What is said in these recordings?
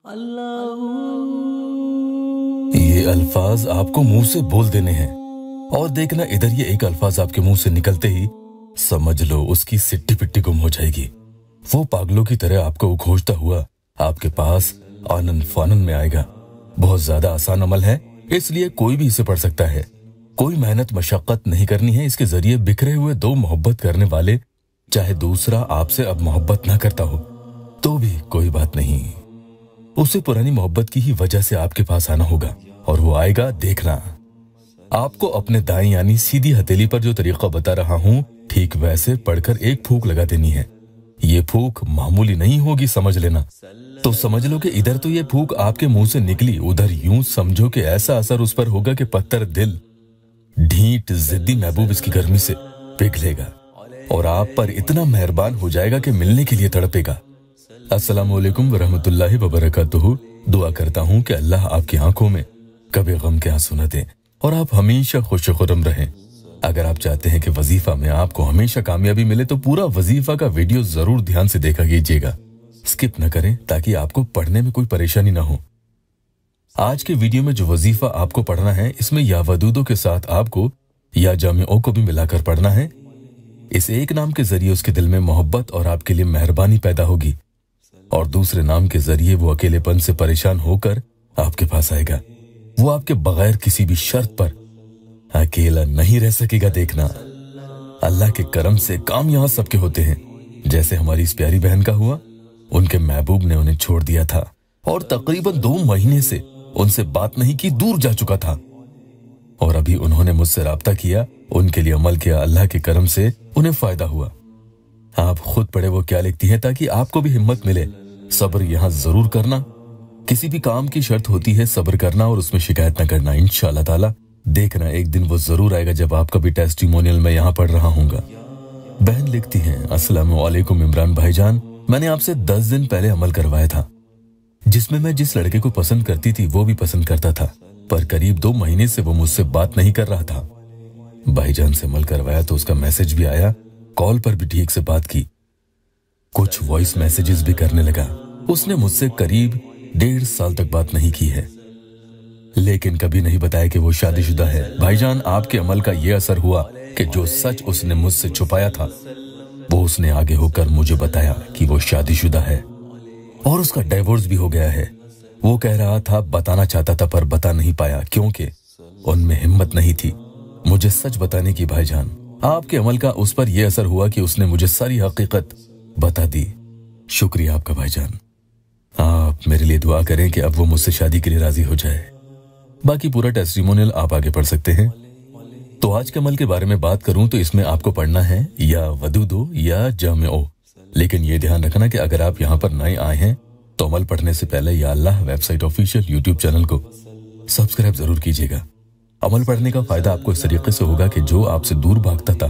ये अल्फाज आपको मुंह से बोल देने हैं और देखना इधर ये एक अल्फाज आपके मुंह से निकलते ही समझ लो उसकी सिट्टी पिट्टी गुम हो जाएगी। वो पागलों की तरह आपको उखोजता हुआ आपके पास आनंद फानन में आएगा। बहुत ज्यादा आसान अमल है, इसलिए कोई भी इसे पढ़ सकता है। कोई मेहनत मशक्कत नहीं करनी है। इसके जरिए बिखरे हुए दो मोहब्बत करने वाले, चाहे दूसरा आपसे अब मोहब्बत ना करता हो तो भी कोई बात नहीं, उसे पुरानी मोहब्बत की ही वजह से आपके पास आना होगा और वो आएगा। देखना, आपको अपने दाएं यानी सीधी हथेली पर जो तरीका बता रहा हूं ठीक वैसे पढ़कर एक फूंक लगा देनी है। ये फूंक मामूली नहीं होगी, समझ लेना। तो समझ लो कि इधर तो ये फूंक आपके मुंह से निकली, उधर यूं समझो कि ऐसा असर उस पर होगा कि पत्थर दिल ढीठ जिद्दी महबूब इसकी गर्मी से पिघलेगा और आप पर इतना मेहरबान हो जाएगा कि मिलने के लिए तड़पेगा। अस्सलाम वालेकुम वरहमतुल्लाहि वबरकातुहू। दुआ करता हूँ कि अल्लाह आपकी आंखों में कभी गम के आंसू न दे और आप हमेशा खुश खुर्रम रहें। अगर आप चाहते हैं कि वजीफा में आपको हमेशा कामयाबी मिले तो पूरा वजीफा का वीडियो जरूर ध्यान से देखा कीजिएगा, स्किप न करें ताकि आपको पढ़ने में कोई परेशानी ना हो। आज के वीडियो में जो वजीफा आपको पढ़ना है इसमें या वदूदों के साथ आपको या जामिओं को भी मिलाकर पढ़ना है। इस एक नाम के जरिए उसके दिल में मोहब्बत और आपके लिए मेहरबानी पैदा होगी और दूसरे नाम के जरिए वो अकेलेपन से परेशान होकर आपके पास आएगा। वो आपके बगैर किसी भी शर्त पर अकेला नहीं रह सकेगा। देखना, अल्लाह के करम से काम यहाँ सबके होते हैं। जैसे हमारी इस प्यारी बहन का हुआ, उनके महबूब ने उन्हें छोड़ दिया था और तकरीबन 2 महीने से उनसे बात नहीं की, दूर जा चुका था और अभी उन्होंने मुझसे राब्ता किया, उनके लिए अमल किया। अल्लाह के करम से उन्हें फायदा हुआ। आप खुद पढ़े वो क्या लिखती है ताकि आपको भी हिम्मत मिले। सब्र यहाँ जरूर करना। किसी भी काम की शर्त होती है सब्र करना और उसमें शिकायत न करना। इंशाअल्लाह ताला देखना एक दिन वो जरूर आएगा जब आपका भी टेस्टिमोनियल मैं यहाँ पढ़ रहा हूँगा। बहन लिखती हैं, अस्सलाम वालेकुम इमरान भाईजान, मैंने आपसे 10 दिन पहले अमल करवाया था जिसमें मैं जिस लड़के को पसंद करती थी वो भी पसंद करता था, पर करीब 2 महीने से वो मुझसे बात नहीं कर रहा था। भाईजान से अमल करवाया तो उसका मैसेज भी आया, कॉल पर भी ठीक से बात की, कुछ वॉइस मैसेजेस भी करने लगा। उसने मुझसे करीब 1.5 साल तक बात नहीं की है, लेकिन कभी नहीं बताया कि वो शादीशुदा है। भाईजान, आपके अमल का ये असर हुआ कि जो सच उसने मुझसे छुपाया था वो उसने आगे होकर मुझे बताया कि वो शादीशुदा है और उसका डिवोर्स भी हो गया है। वो कह रहा था बताना चाहता था पर बता नहीं पाया क्योंकि उनमें हिम्मत नहीं थी मुझे सच बताने की। भाईजान, आपके अमल का उस पर यह असर हुआ कि उसने मुझे सारी हकीकत बता दी। शुक्रिया आपका भाईजान। आप मेरे लिए दुआ करें कि अब वो मुझसे शादी के लिए राजी हो जाए। बाकी पूरा टेस्टिमोनियल आप आगे पढ़ सकते हैं। तो आज के अमल के बारे में बात करूं तो इसमें आपको पढ़ना है या वदूदो या जामिओ, लेकिन ये ध्यान रखना कि अगर आप यहाँ पर नए आए हैं तो अमल पढ़ने से पहले या अल्लाह वेबसाइट ऑफिशियल यूट्यूब चैनल को सब्सक्राइब जरूर कीजिएगा। अमल पढ़ने का फायदा आपको इस तरीके से होगा कि जो आपसे दूर भागता था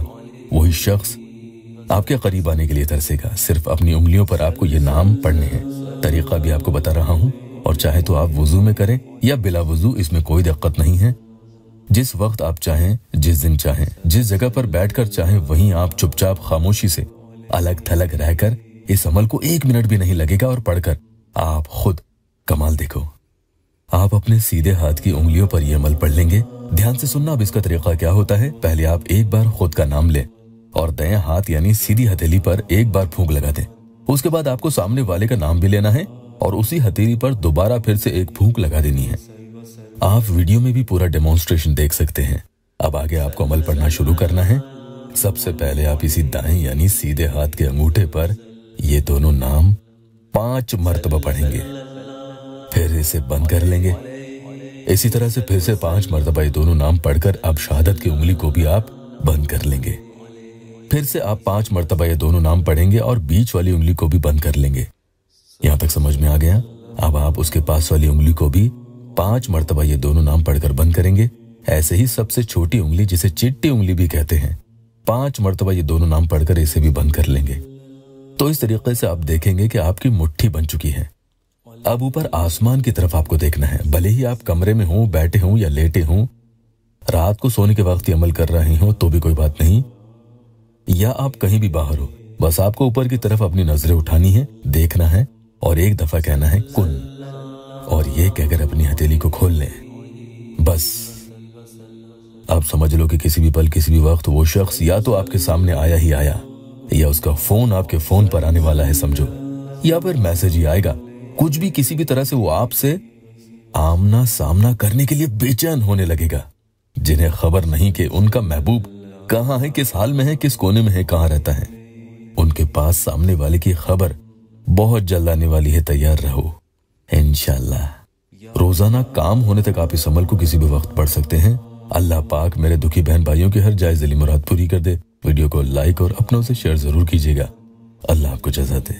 वही शख्स आपके करीब आने के लिए तरसेगा। सिर्फ अपनी उंगलियों पर आपको ये नाम पढ़ने हैं। तरीका भी आपको बता रहा हूँ और चाहे तो आप वुजू में करें या बिला वुजू, इसमें कोई दिक्कत नहीं है। जिस वक्त आप चाहें, जिस दिन चाहें, जिस जगह पर बैठकर चाहें वहीं आप चुपचाप खामोशी से अलग थलग रहकर इस अमल को 1 मिनट भी नहीं लगेगा और पढ़कर आप खुद कमाल देखो। आप अपने सीधे हाथ की उंगलियों पर यह अमल पढ़ लेंगे। ध्यान से सुनना। अब इसका तरीका क्या होता है, पहले आप एक बार खुद का नाम लें और दाएं हाथ यानी सीधी हथेली पर एक बार फूंक लगा दें। उसके बाद आपको सामने वाले का नाम भी लेना है और उसी हथेली पर दोबारा फिर से एक फूंक लगा देनी है। आप वीडियो में भी पूरा डेमोन्स्ट्रेशन देख सकते हैं। अब आगे आपको अमल पढ़ना शुरू करना है। सबसे पहले आप इसी दाएं यानी सीधे हाथ के अंगूठे पर ये दोनों नाम 5 मरतबा पढ़ेंगे, फिर इसे बंद कर लेंगे। इसी तरह से फिर से 5 मरतबा ये दोनों नाम पढ़कर अब शहादत की उंगली को भी आप बंद कर लेंगे। फिर से आप 5 मरतबा ये दोनों नाम पढ़ेंगे और बीच वाली उंगली को भी बंद कर लेंगे। यहाँ तक समझ में आ गया? अब आप उसके पास वाली उंगली को भी 5 मरतबा ये दोनों नाम पढ़कर बंद करेंगे। ऐसे ही सबसे छोटी उंगली, जिसे चिट्टी उंगली भी कहते हैं, 5 मरतबा ये दोनों नाम पढ़कर इसे भी बंद कर लेंगे। तो इस तरीके से आप देखेंगे कि आपकी मुट्ठी बन चुकी है। अब ऊपर आसमान की तरफ आपको देखना है। भले ही आप कमरे में हों, बैठे हों या लेटे हों, रात को सोने के वक्त ही अमल कर रहे हो तो भी कोई बात नहीं, या आप कहीं भी बाहर हो, बस आपको ऊपर की तरफ अपनी नजरें उठानी है, देखना है और एक दफा कहना है कुन। ये कहकर अपनी हथेली को खोल लें। बस आप समझ लो कि किसी भी पल किसी भी वक्त वो शख्स या तो आपके सामने आया ही आया, या उसका फोन आपके फोन पर आने वाला है समझो, या फिर मैसेज ही आएगा। कुछ भी किसी भी तरह से वो आपसे आमना सामना करने के लिए बेचैन होने लगेगा। जिन्हें खबर नहीं कि उनका महबूब कहाँ है, किस हाल में है, किस कोने में है, कहाँ रहता है, उनके पास सामने वाले की खबर बहुत जल्द आने वाली है। तैयार रहो इंशाअल्लाह। रोजाना काम होने तक आप इस अमल को किसी भी वक्त पढ़ सकते हैं। अल्लाह पाक मेरे दुखी बहन भाइयों की हर जायज़ दिली मुराद पूरी कर दे। वीडियो को लाइक और अपनों से शेयर जरूर कीजिएगा। अल्लाह आपको जज़ा दे।